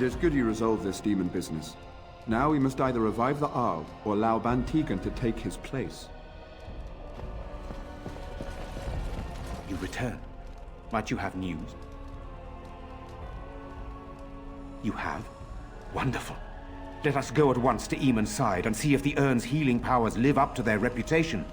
is good you resolve this demon business. Now we must either revive the Arl, or allow Ban Tegan to take his place. You return. Might you have news? You have? Wonderful. Let us go at once to Eamon's side and see if the Urn's healing powers live up to their reputation.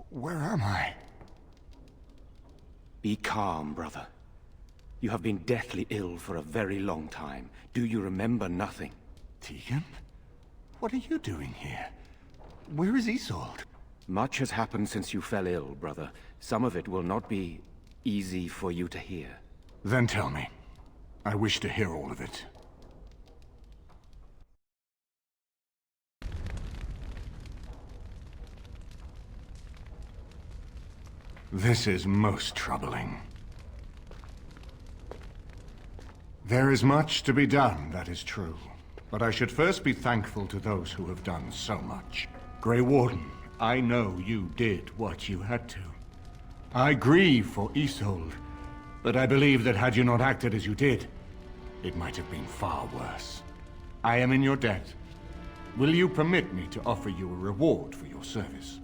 Where am I? Be calm, brother. You have been deathly ill for a very long time. Do you remember nothing? Tegan? What are you doing here? Where is Isolde? Much has happened since you fell ill, brother. Some of it will not be easy for you to hear. Then tell me. I wish to hear all of it. This is most troubling. There is much to be done, that is true. But I should first be thankful to those who have done so much. Grey Warden, I know you did what you had to. I grieve for Isolde, but I believe that had you not acted as you did, it might have been far worse. I am in your debt. Will you permit me to offer you a reward for your service?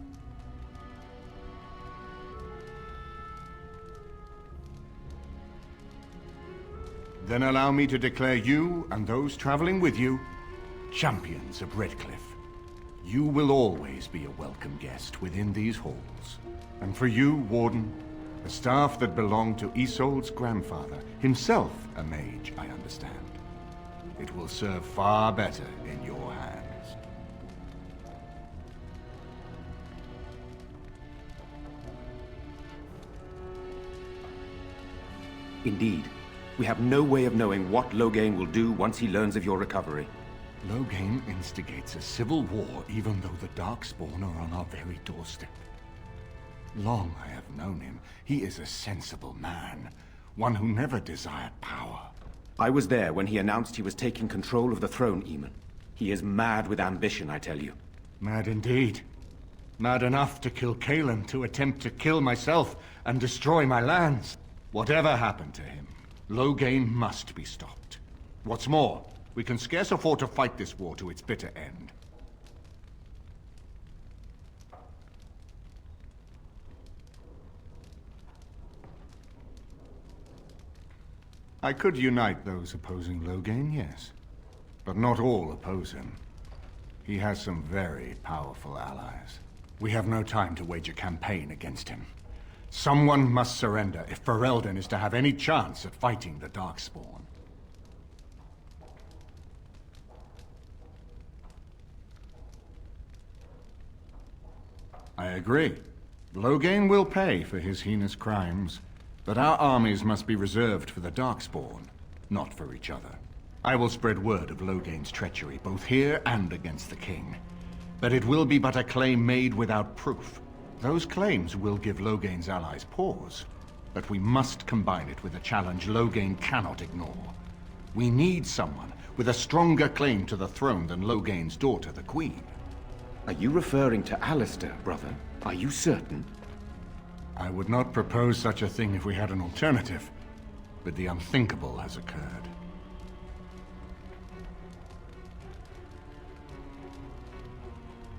Then allow me to declare you and those traveling with you champions of Redcliffe. You will always be a welcome guest within these halls. And for you, Warden, the staff that belonged to Isolde's grandfather, himself a mage, I understand. It will serve far better in your hands. Indeed. We have no way of knowing what Loghain will do once he learns of your recovery. Loghain instigates a civil war even though the Darkspawn are on our very doorstep. Long I have known him. He is a sensible man, one who never desired power. I was there when he announced he was taking control of the throne, Eamon. He is mad with ambition, I tell you. Mad indeed. Mad enough to kill Cailan, to attempt to kill myself and destroy my lands. Whatever happened to him, Loghain must be stopped. What's more, we can scarce afford to fight this war to its bitter end. I could unite those opposing Loghain, yes. But not all oppose him. He has some very powerful allies. We have no time to wage a campaign against him. Someone must surrender if Ferelden is to have any chance at fighting the Darkspawn. I agree. Loghain will pay for his heinous crimes, but our armies must be reserved for the Darkspawn, not for each other. I will spread word of Loghain's treachery, both here and against the king. But it will be but a claim made without proof. Those claims will give Loghain's allies pause, but we must combine it with a challenge Loghain cannot ignore. We need someone with a stronger claim to the throne than Loghain's daughter, the Queen. Are you referring to Alistair, brother? Are you certain? I would not propose such a thing if we had an alternative, but the unthinkable has occurred.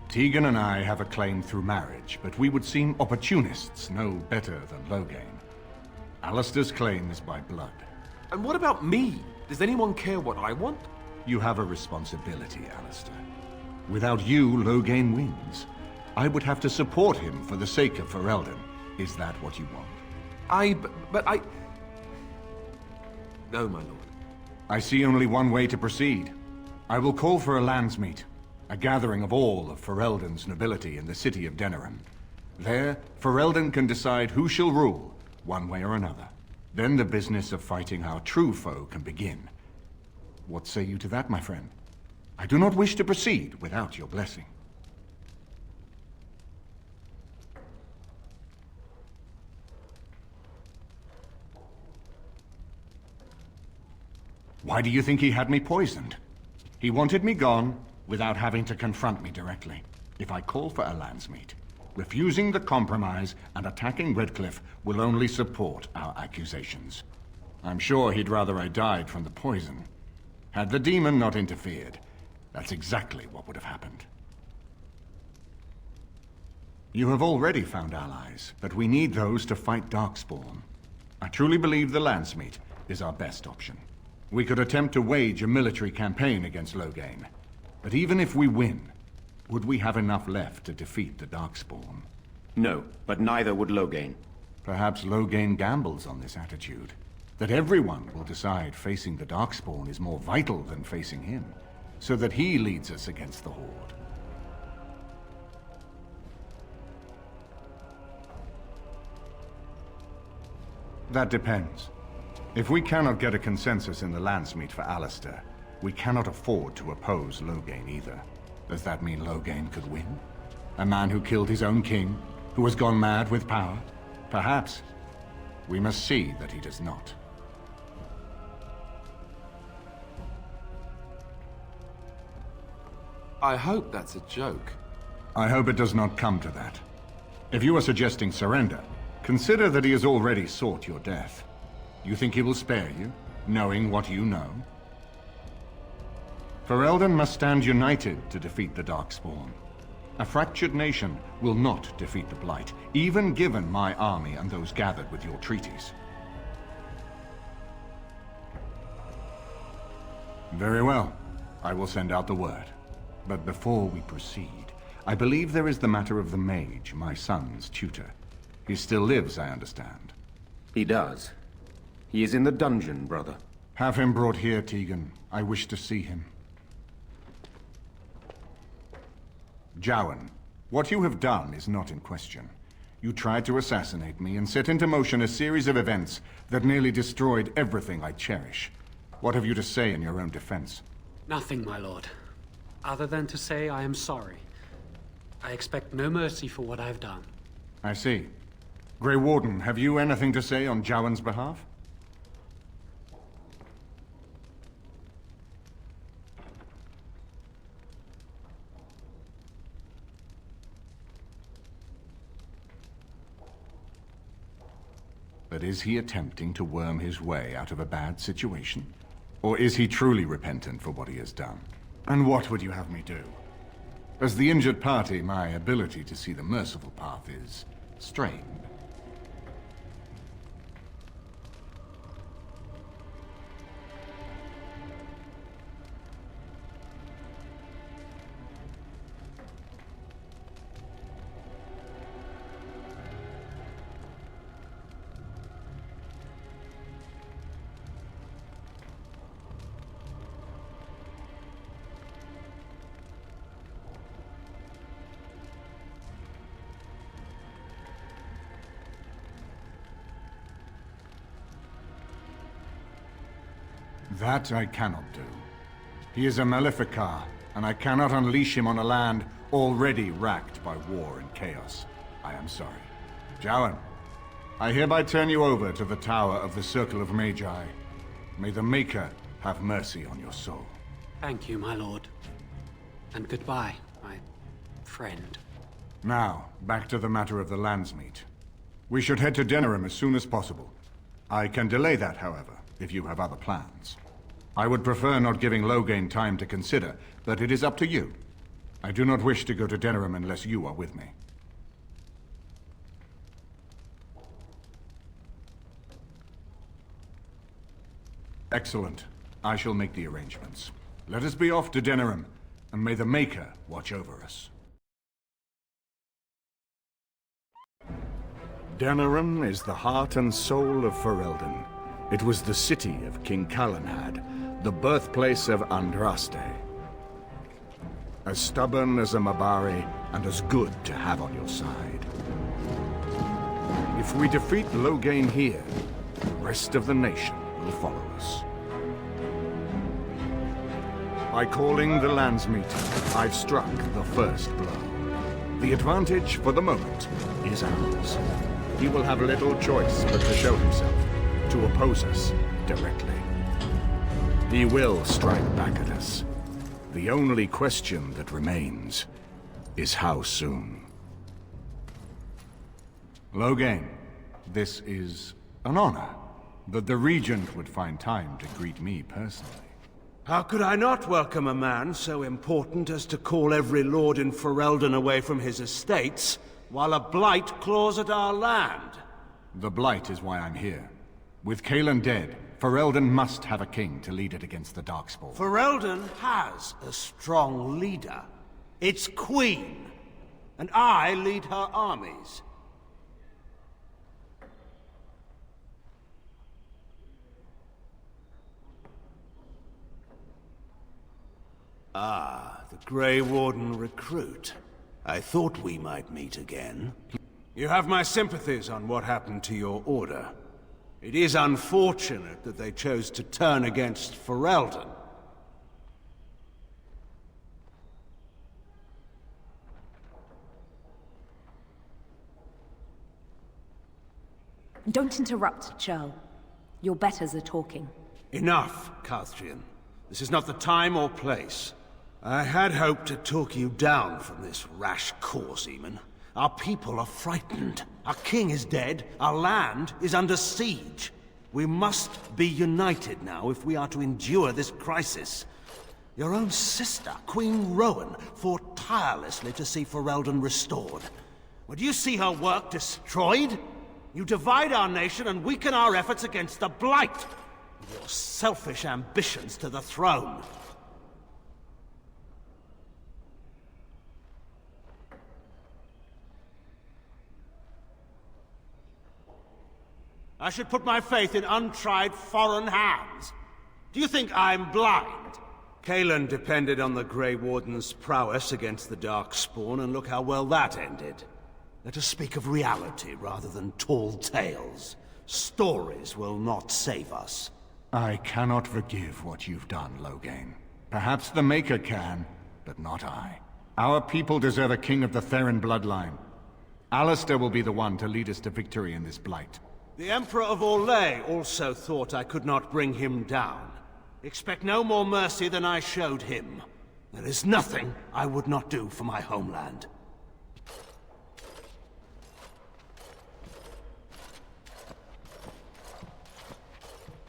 Tegan and I have a claim through marriage, but we would seem opportunists no better than Loghain. Alistair's claim is by blood. And what about me? Does anyone care what I want? You have a responsibility, Alistair. Without you, Loghain wins. I would have to support him for the sake of Ferelden. Is that what you want? But I... No, my lord. I see only one way to proceed. I will call for a landsmeet, a gathering of all of Ferelden's nobility in the city of Denerim. There, Ferelden can decide who shall rule, one way or another. Then the business of fighting our true foe can begin. What say you to that, my friend? I do not wish to proceed without your blessing. Why do you think he had me poisoned? He wanted me gone without having to confront me directly. If I call for a landsmeet, refusing the compromise and attacking Redcliffe will only support our accusations. I'm sure he'd rather I died from the poison. Had the demon not interfered, that's exactly what would have happened. You have already found allies, but we need those to fight Darkspawn. I truly believe the landsmeet is our best option. We could attempt to wage a military campaign against Loghain, but even if we win, would we have enough left to defeat the Darkspawn? No, but neither would Loghain. Perhaps Loghain gambles on this attitude, that everyone will decide facing the Darkspawn is more vital than facing him, so that he leads us against the Horde. That depends. If we cannot get a consensus in the landsmeet for Alistair, we cannot afford to oppose Loghain either. Does that mean Loghain could win? A man who killed his own king, who has gone mad with power? Perhaps. We must see that he does not. I hope that's a joke. I hope it does not come to that. If you are suggesting surrender, consider that he has already sought your death. You think he will spare you, knowing what you know? Ferelden must stand united to defeat the Darkspawn. A fractured nation will not defeat the Blight, even given my army and those gathered with your treaties. Very well. I will send out the word. But before we proceed, I believe there is the matter of the mage, my son's tutor. He still lives, I understand. He does. He is in the dungeon, brother. Have him brought here, Tegan. I wish to see him. Jowan, what you have done is not in question. You tried to assassinate me and set into motion a series of events that nearly destroyed everything I cherish. What have you to say in your own defense? Nothing, my lord. Other than to say I am sorry. I expect no mercy for what I have done. I see. Grey Warden, have you anything to say on Jowan's behalf? But is he attempting to worm his way out of a bad situation? Or is he truly repentant for what he has done? And what would you have me do? As the injured party, my ability to see the merciful path is strained. That I cannot do. He is a Maleficar, and I cannot unleash him on a land already racked by war and chaos. I am sorry. Jowan, I hereby turn you over to the Tower of the Circle of Magi. May the Maker have mercy on your soul. Thank you, my lord. And goodbye, my friend. Now, back to the matter of the landsmeet. We should head to Denerim as soon as possible. I can delay that, however, if you have other plans. I would prefer not giving Loghain time to consider, but it is up to you. I do not wish to go to Denerim unless you are with me. Excellent. I shall make the arrangements. Let us be off to Denerim, and may the Maker watch over us. Denerim is the heart and soul of Ferelden. It was the city of King Calenhad, the birthplace of Andraste. As stubborn as a Mabari, and as good to have on your side. If we defeat Loghain here, the rest of the nation will follow us. By calling the landsmeet, I've struck the first blow. The advantage, for the moment, is ours. He will have little choice but to show himself, to oppose us directly. He will strike back at us. The only question that remains is how soon. Loghain, this is an honor that the Regent would find time to greet me personally. How could I not welcome a man so important as to call every lord in Ferelden away from his estates, while a blight claws at our land? The Blight is why I'm here. With Cailan dead, Ferelden must have a king to lead it against the Darkspawn. Ferelden has a strong leader. Its queen. And I lead her armies. Ah, the Grey Warden recruit. I thought we might meet again. You have my sympathies on what happened to your order. It is unfortunate that they chose to turn against Ferelden. Don't interrupt, Churl. Your betters are talking. Enough, Carthrian. This is not the time or place. I had hoped to talk you down from this rash course, Eamon. Our people are frightened. Our king is dead. Our land is under siege. We must be united now if we are to endure this crisis. Your own sister, Queen Rowan, fought tirelessly to see Ferelden restored. Would you see her work destroyed? You divide our nation and weaken our efforts against the Blight, with your selfish ambitions to the throne. I should put my faith in untried foreign hands. Do you think I'm blind? Cailan depended on the Grey Warden's prowess against the Darkspawn, and look how well that ended. Let us speak of reality rather than tall tales. Stories will not save us. I cannot forgive what you've done, Loghain. Perhaps the Maker can, but not I. Our people deserve a king of the Theron bloodline. Alistair will be the one to lead us to victory in this Blight. The Emperor of Orlais also thought I could not bring him down. Expect no more mercy than I showed him. There is nothing I would not do for my homeland.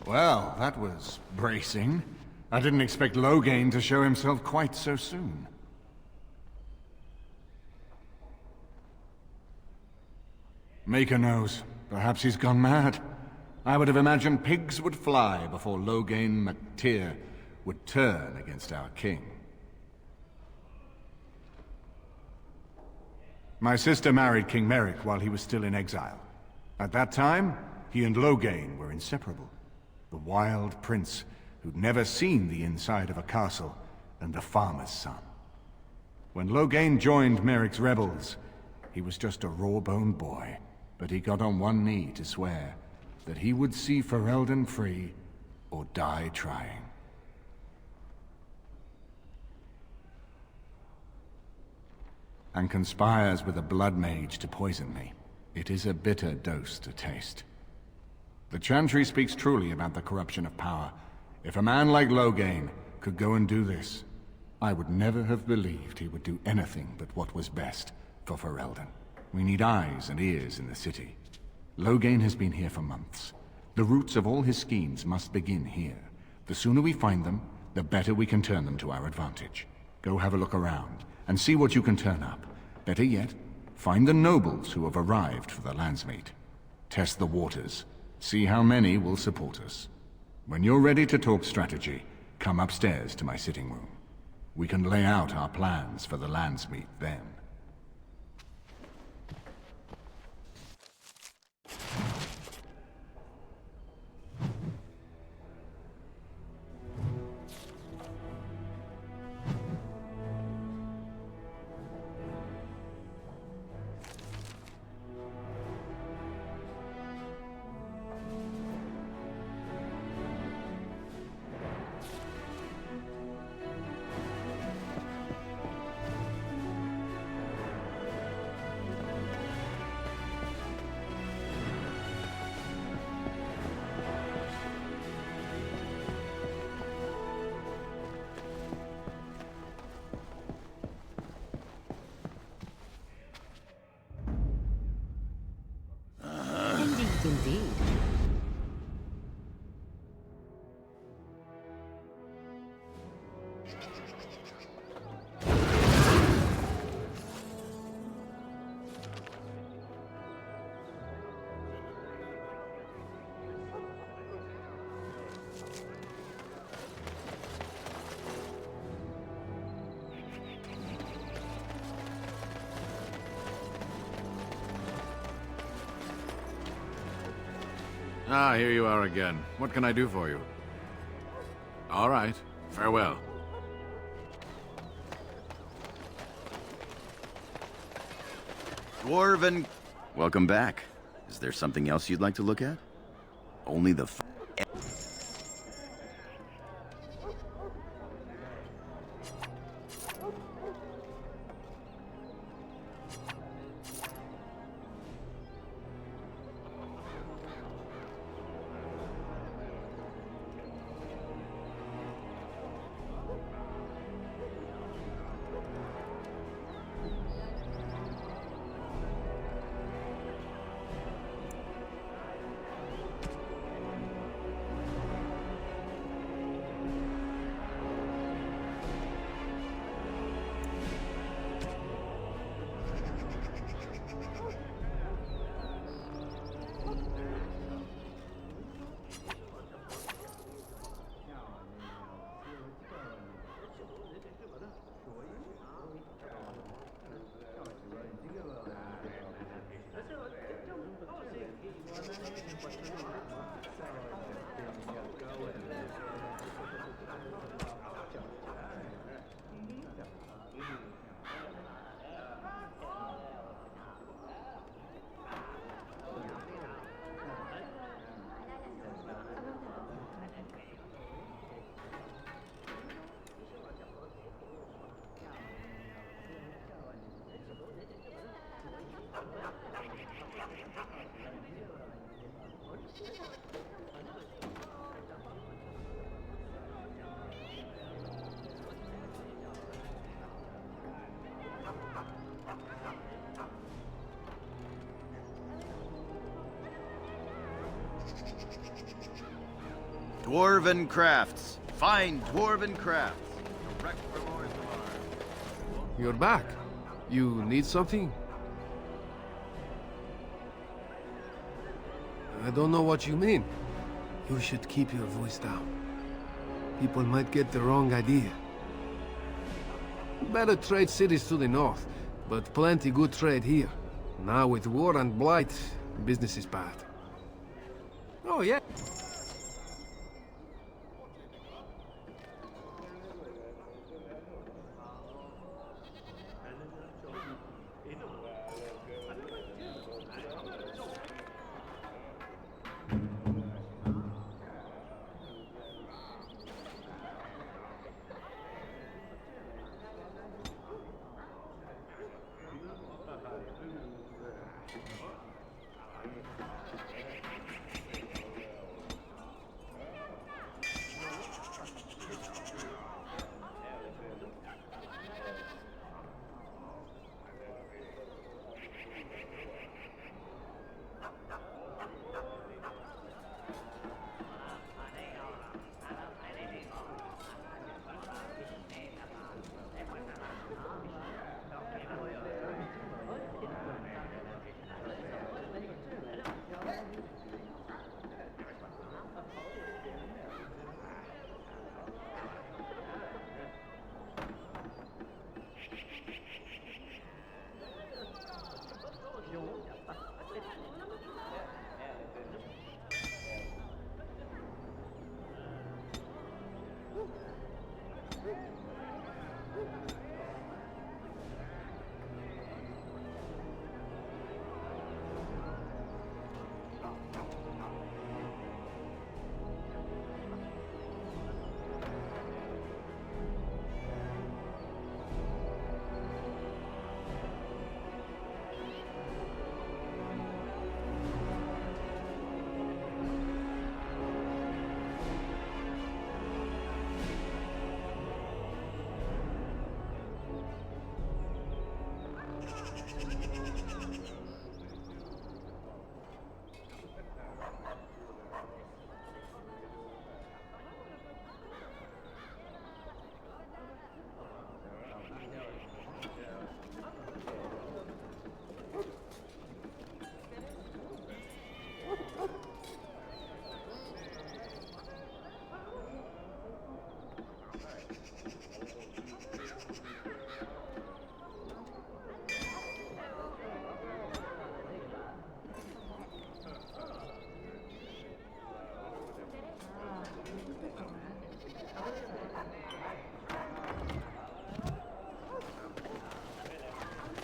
Well, that was bracing. I didn't expect Loghain to show himself quite so soon. Maker knows. Perhaps he's gone mad. I would have imagined pigs would fly before Loghain MacTyr would turn against our king. My sister married King Merrick while he was still in exile. At that time, he and Loghain were inseparable. The wild prince who'd never seen the inside of a castle, and the farmer's son. When Loghain joined Merrick's rebels, he was just a raw-boned boy. But he got on one knee to swear that he would see Ferelden free or die trying. And conspires with a blood mage to poison me. It is a bitter dose to taste. The Chantry speaks truly about the corruption of power. If a man like Loghain could go and do this, I would never have believed he would do anything but what was best for Ferelden. We need eyes and ears in the city. Loghain has been here for months. The roots of all his schemes must begin here. The sooner we find them, the better we can turn them to our advantage. Go have a look around, and see what you can turn up. Better yet, find the nobles who have arrived for the Landsmeet. Test the waters. See how many will support us. When you're ready to talk strategy, come upstairs to my sitting room. We can lay out our plans for the Landsmeet then. Ah, here you are again. What can I do for you? All right. Farewell. Dwarven... Welcome back. Is there something else you'd like to look at? Only the... Dwarven crafts. Fine dwarven crafts. Direct from Orzammar. You're back. You need something? I don't know what you mean. You should keep your voice down. People might get the wrong idea. Better trade cities to the north, but plenty good trade here. Now with war and blight, business is bad. Oh yeah.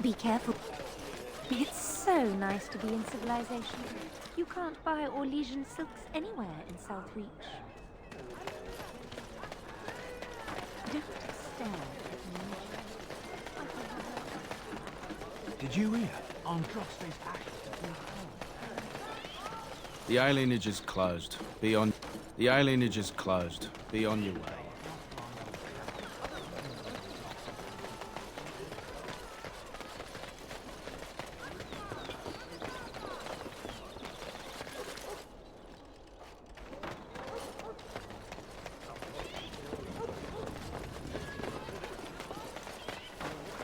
Be careful. It's so nice to be in civilization. You can't buy Orlesian silks anywhere in Southreach. Don't stare at me. Did you hear? Androste's ashes have been cold. The alienage is closed. Be on... The alienage is closed. Be on your way.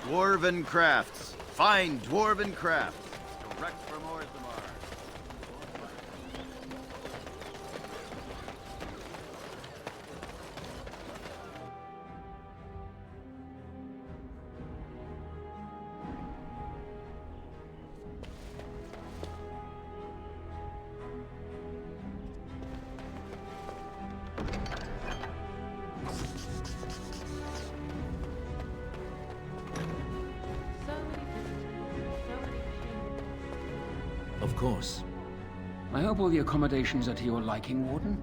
Dwarven crafts. Fine dwarven crafts. Direct from Orthamar. Of course. I hope all the accommodations are to your liking, Warden.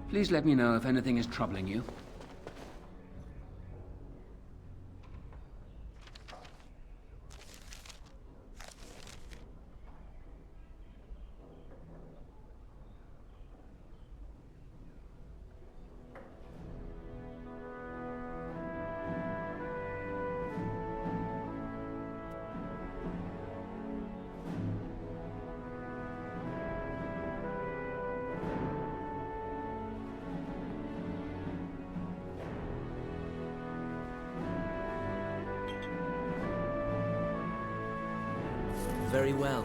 Please let me know if anything is troubling you. Very well.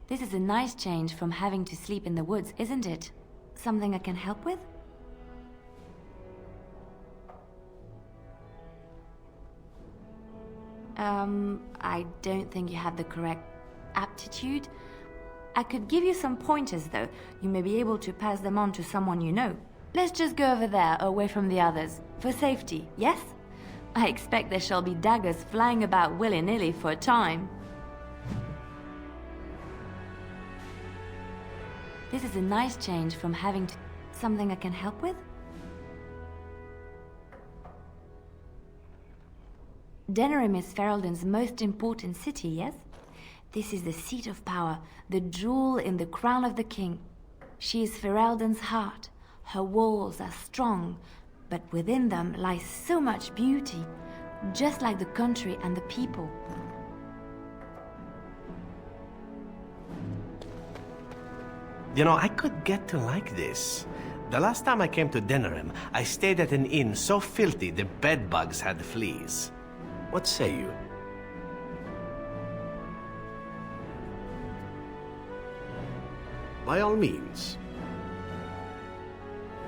This is a nice change from having to sleep in the woods, isn't it? Something I can help with? I don't think you have the correct aptitude. I could give you some pointers, though. You may be able to pass them on to someone you know. Let's just go over there, away from the others. For safety, yes? I expect there shall be daggers flying about willy-nilly for a time. This is a nice change from having to... Something I can help with? Denerim is Ferelden's most important city, yes? This is the seat of power, the jewel in the crown of the king. She is Ferelden's heart. Her walls are strong, but within them lies so much beauty, just like the country and the people. You know, I could get to like this. The last time I came to Denerim, I stayed at an inn so filthy the bedbugs had fleas. What say you? By all means.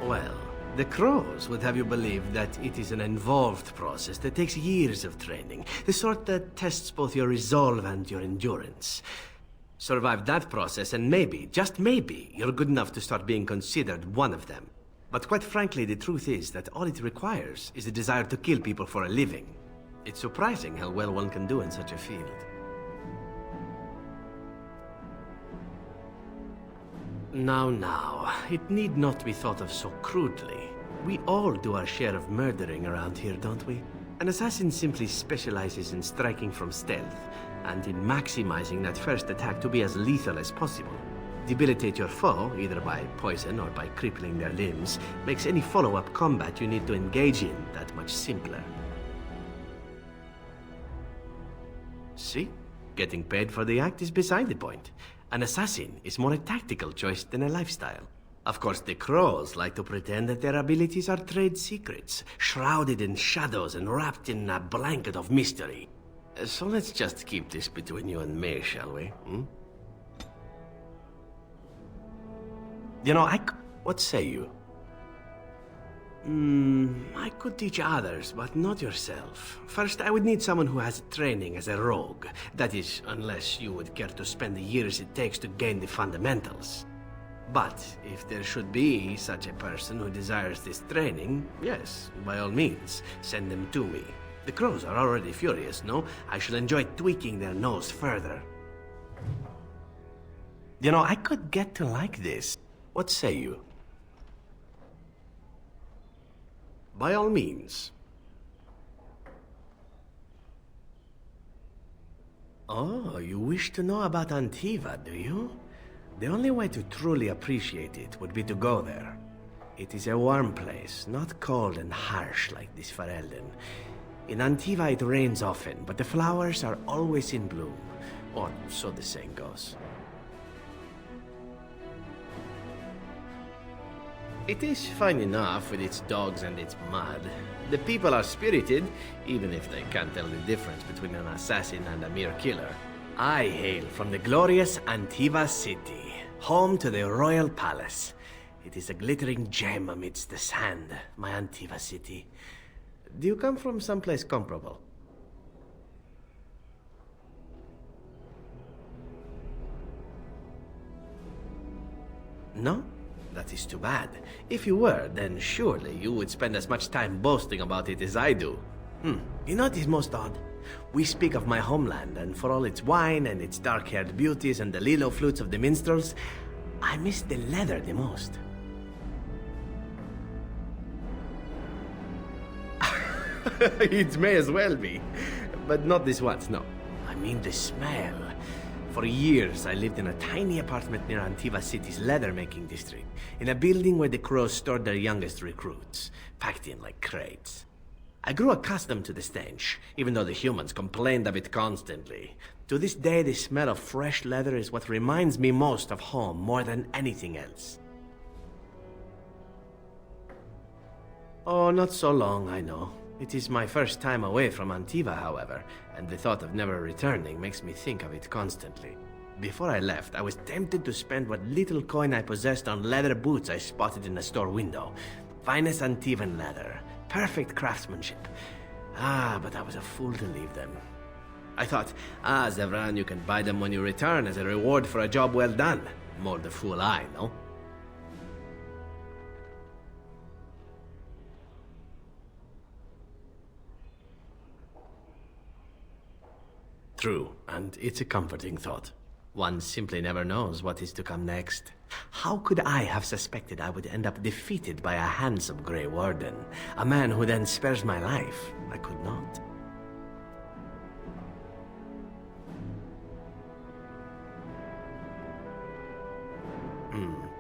Well, the crows would have you believe that it is an involved process that takes years of training, the sort that tests both your resolve and your endurance. Survive that process and maybe, just maybe, you're good enough to start being considered one of them. But quite frankly, the truth is that all it requires is a desire to kill people for a living. It's surprising how well one can do in such a field. Now, it need not be thought of so crudely. We all do our share of murdering around here, don't we? An assassin simply specializes in striking from stealth, and in maximizing that first attack to be as lethal as possible. Debilitate your foe, either by poison or by crippling their limbs, makes any follow-up combat you need to engage in that much simpler. See? Getting paid for the act is beside the point. An assassin is more a tactical choice than a lifestyle. Of course, the crows like to pretend that their abilities are trade secrets, shrouded in shadows and wrapped in a blanket of mystery. So let's just keep this between you and me, shall we? You know, what say you? I could teach others, but not yourself. First, I would need someone who has training as a rogue. That is, unless you would care to spend the years it takes to gain the fundamentals. But if there should be such a person who desires this training, yes, by all means, send them to me. The crows are already furious, no? I shall enjoy tweaking their nose further. You know, I could get to like this. What say you? By all means. Oh, you wish to know about Antiva, do you? The only way to truly appreciate it would be to go there. It is a warm place, not cold and harsh like this Ferelden. In Antiva it rains often, but the flowers are always in bloom. Or so the saying goes. It is fine enough with its dogs and its mud. The people are spirited, even if they can't tell the difference between an assassin and a mere killer. I hail from the glorious Antiva city, home to the royal palace. It is a glittering gem amidst the sand, my Antiva city. Do you come from someplace comparable? No? That is too bad. If you were, then surely you would spend as much time boasting about it as I do. You know what is most odd? We speak of my homeland, and for all its wine and its dark-haired beauties and the lilo flutes of the minstrels, I miss the leather the most. It may as well be. But not this once, no. I mean the smell. For years, I lived in a tiny apartment near Antiva City's leather-making district, in a building where the crows stored their youngest recruits, packed in like crates. I grew accustomed to the stench, even though the humans complained of it constantly. To this day, the smell of fresh leather is what reminds me most of home more than anything else. Oh, not so long, I know. It is my first time away from Antiva, however, and the thought of never returning makes me think of it constantly. Before I left, I was tempted to spend what little coin I possessed on leather boots I spotted in a store window. Finest Antivan leather, perfect craftsmanship. But I was a fool to leave them. I thought, Zevran, you can buy them when you return as a reward for a job well done. More the fool I, no? True, and it's a comforting thought. One simply never knows what is to come next. How could I have suspected I would end up defeated by a handsome Grey Warden? A man who then spares my life? I could not.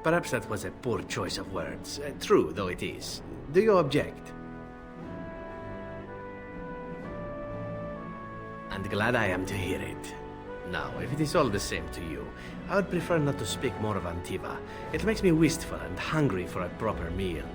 Perhaps that was a poor choice of words. True, though it is. Do you object? And glad I am to hear it. Now, if it is all the same to you, I would prefer not to speak more of Antiva. It makes me wistful and hungry for a proper meal.